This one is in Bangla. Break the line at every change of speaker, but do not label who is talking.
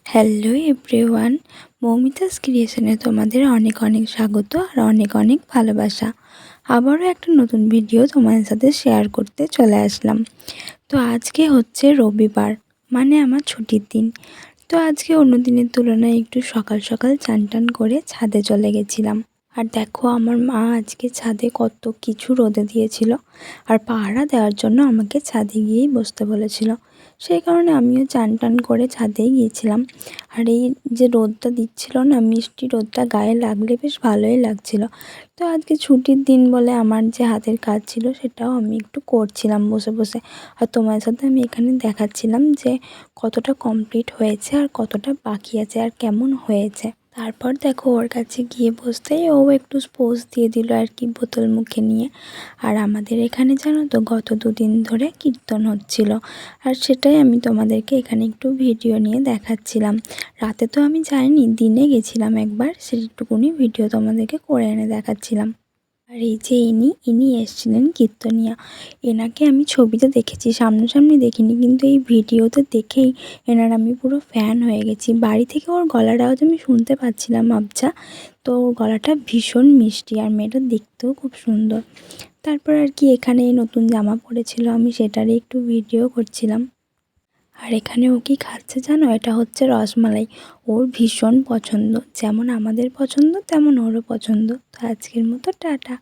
হ্যালো এভরিওয়ান, মৌমিতাস ক্রিয়েশনে তোমাদের অনেক অনেক স্বাগত আর অনেক অনেক ভালোবাসা। আবারও একটা নতুন ভিডিও তোমাদের সাথে শেয়ার করতে চলে আসলাম। তো আজকে হচ্ছে রবিবার, মানে আমার ছুটির দিন। তো আজকে অন্য দিনের তুলনায় একটু সকাল সকাল চান টান করে ছাদে চলে গেছিলাম। আর দেখো আমার মা আজকে ছাদে কত কিছু রোদে দিয়েছিল, আর পাহারা দেওয়ার জন্য আমাকে ছাদে গিয়েই বসতে বলেছিল। সেই কারণে আমিও চান টান করে ছাদেই গিয়েছিলাম। আর এই যে রোদটা দিচ্ছিল না, মিষ্টি রোদটা গায়ে লাগলে বেশ ভালোই লাগছিল। তো আজকে ছুটির দিন বলে আমার যে হাতের কাজ ছিল সেটাও আমি একটু করছিলাম বসে বসে। আর তোমার সাথে আমি এখানে দেখাচ্ছিলাম যে কতটা কমপ্লিট হয়েছে আর কতটা বাকি আছে আর কেমন হয়েছে। তারপর দেখো ওর কাছে গিয়ে বসতেই ও একটু পোজ দিয়ে দিল আর কি, বোতল মুখে নিয়ে। আর আমাদের এখানে জানো তো গত দুদিন ধরে কীর্তন হচ্ছিল, আর সেটাই আমি তোমাদেরকে এখানে একটু ভিডিও নিয়ে দেখাচ্ছিলাম। রাতে তো আমি যাইনি, দিনে গেছিলাম একবার, সেটুকুনি ভিডিও তোমাদেরকে করে এনে দেখাচ্ছিলাম। আর এই যে ইনি এসেছিলেন কীর্তনিয়া। এনাকে আমি ছবিতে দেখেছি, সামনাসামনি দেখিনি, কিন্তু এই ভিডিওতে দেখেই এনার আমি পুরো ফ্যান হয়ে গেছি। বাড়ি থেকে ওর গলার আওয়াজ আমি শুনতে পাচ্ছিলাম আবছা। তো ওর গলাটা ভীষণ মিষ্টি আর মেয়েটা দেখতেও খুব সুন্দর। তারপর আর কি এখানে নতুন জামা পরেছিল, আমি সেটারই একটু ভিডিও করছিলাম। আর এখানে ও কি খাচ্ছে জানো, এটা হচ্ছে রসমালাই। ওর ভীষণ পছন্দ, যেমন আমাদের পছন্দ তেমন ওরও পছন্দ। তো আজকের মতো টাটা।